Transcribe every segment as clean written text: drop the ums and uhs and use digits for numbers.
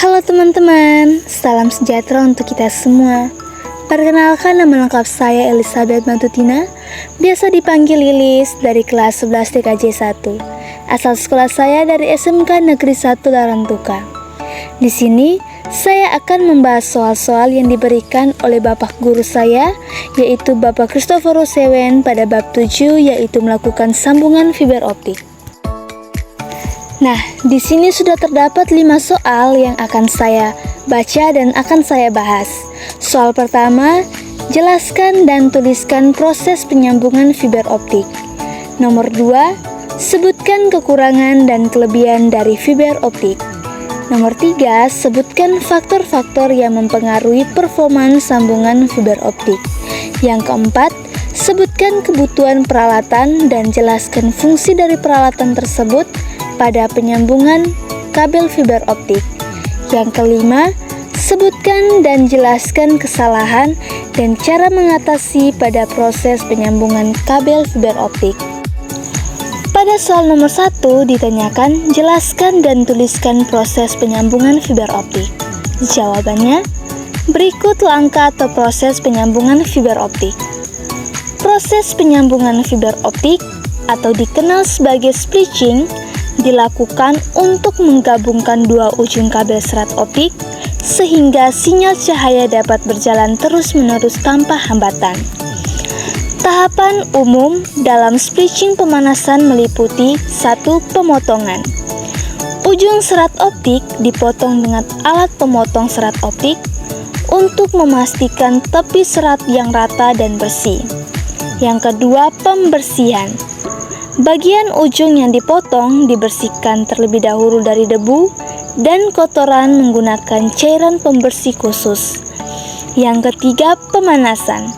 Halo teman-teman, salam sejahtera untuk kita semua. Perkenalkan, nama lengkap saya Elizabeth Matutina, biasa dipanggil Lilis, dari kelas 11 TKJ 1. Asal sekolah saya dari SMK Negeri 1 Larantuka. Di sini, saya akan membahas soal-soal yang diberikan oleh Bapak Guru saya, yaitu Bapak Christopher Sewen pada bab 7, yaitu melakukan sambungan fiber optik. Nah, di sini sudah terdapat 5 soal yang akan saya baca dan akan saya bahas. Soal pertama, jelaskan dan tuliskan proses penyambungan fiber optik. Nomor 2, sebutkan kekurangan dan kelebihan dari fiber optik. Nomor 3, sebutkan faktor-faktor yang mempengaruhi performa sambungan fiber optik. Yang keempat, sebutkan kebutuhan peralatan dan jelaskan fungsi dari peralatan tersebut pada penyambungan kabel fiber optik. Yang kelima, sebutkan dan jelaskan kesalahan dan cara mengatasi pada proses penyambungan kabel fiber optik. Pada soal nomor 1 ditanyakan, jelaskan dan tuliskan proses penyambungan fiber optik. Jawabannya, berikut langkah atau proses penyambungan fiber optik. Proses penyambungan fiber optik atau dikenal sebagai splicing dilakukan untuk menggabungkan dua ujung kabel serat optik sehingga sinyal cahaya dapat berjalan terus-menerus tanpa hambatan. Tahapan umum dalam splicing pemanasan meliputi 1. Pemotongan. Ujung serat optik dipotong dengan alat pemotong serat optik untuk memastikan tepi serat yang rata dan bersih. Yang kedua, pembersihan. Bagian ujung yang dipotong dibersihkan terlebih dahulu dari debu dan kotoran menggunakan cairan pembersih khusus. Yang ketiga, pemanasan.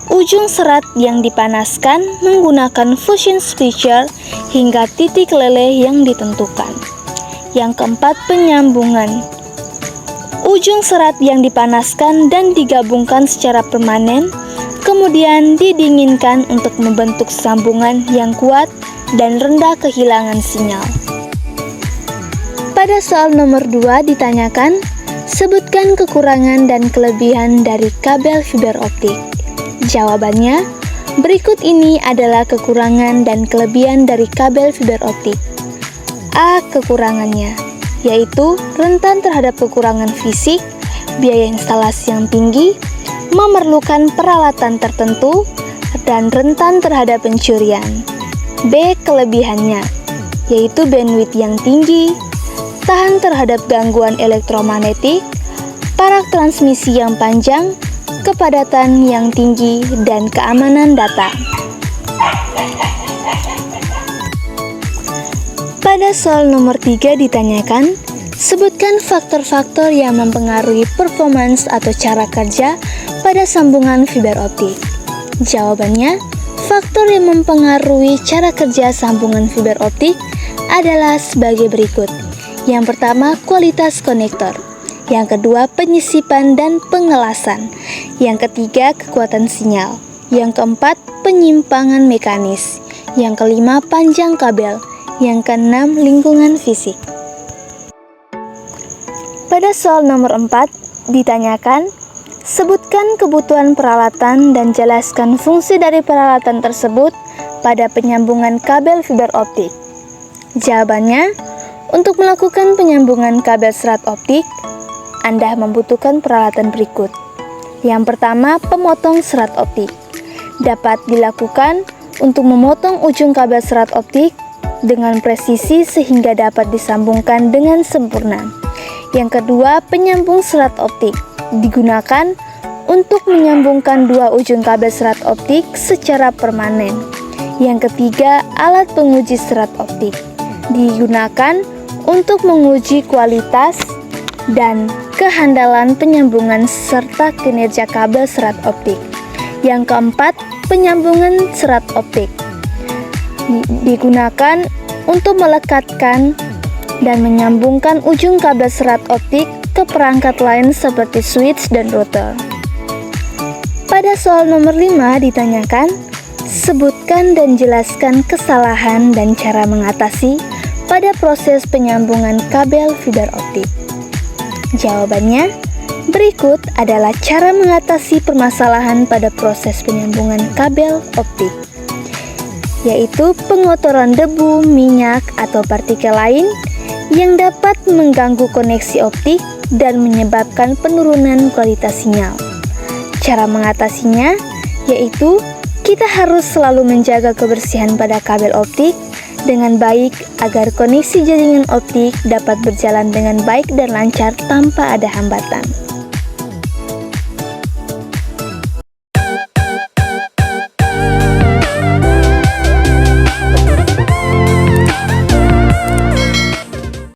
Ujung serat yang dipanaskan menggunakan fusion splicer hingga titik leleh yang ditentukan. Yang keempat, penyambungan. Ujung serat yang dipanaskan dan digabungkan secara permanen, kemudian didinginkan untuk membentuk sambungan yang kuat dan rendah kehilangan sinyal. Pada soal nomor 2 ditanyakan, sebutkan kekurangan dan kelebihan dari kabel fiber optik. Jawabannya, berikut ini adalah kekurangan dan kelebihan dari kabel fiber optik. A. Kekurangannya, yaitu rentan terhadap kekurangan fisik, biaya instalasi yang tinggi, memerlukan peralatan tertentu, dan rentan terhadap pencurian. B. Kelebihannya, yaitu bandwidth yang tinggi, tahan terhadap gangguan elektromagnetik, parak transmisi yang panjang, kepadatan yang tinggi, dan keamanan data. Pada soal nomor 3 ditanyakan, sebutkan faktor-faktor yang mempengaruhi performance atau cara kerja pada sambungan fiber optik. Jawabannya, faktor yang mempengaruhi cara kerja sambungan fiber optik adalah sebagai berikut. Yang pertama, kualitas konektor. Yang kedua, penyisipan dan pengelasan. Yang ketiga, kekuatan sinyal. Yang keempat, penyimpangan mekanis. Yang kelima, panjang kabel. Yang keenam, lingkungan fisik. Pada soal nomor 4 ditanyakan, sebutkan kebutuhan peralatan dan jelaskan fungsi dari peralatan tersebut pada penyambungan kabel fiber optik. Jawabannya, untuk melakukan penyambungan kabel serat optik, Anda membutuhkan peralatan berikut. Yang pertama, pemotong serat optik. Dapat dilakukan untuk memotong ujung kabel serat optik dengan presisi sehingga dapat disambungkan dengan sempurna. Yang kedua, penyambung serat optik. Digunakan untuk menyambungkan dua ujung kabel serat optik secara permanen. Yang ketiga, alat penguji serat optik. Digunakan untuk menguji kualitas dan kehandalan penyambungan serta kinerja kabel serat optik. Yang keempat, penyambungan serat optik. Digunakan untuk melekatkan dan menyambungkan ujung kabel serat optik ke perangkat lain seperti switch dan router. Pada soal nomor 5 ditanyakan, sebutkan dan jelaskan kesalahan dan cara mengatasi pada proses penyambungan kabel fiber optik. Jawabannya, berikut adalah cara mengatasi permasalahan pada proses penyambungan kabel optik, yaitu pengotoran debu, minyak, atau partikel lain yang dapat mengganggu koneksi optik dan menyebabkan penurunan kualitas sinyal. Cara mengatasinya yaitu kita harus selalu menjaga kebersihan pada kabel optik dengan baik agar koneksi jaringan optik dapat berjalan dengan baik dan lancar tanpa ada hambatan.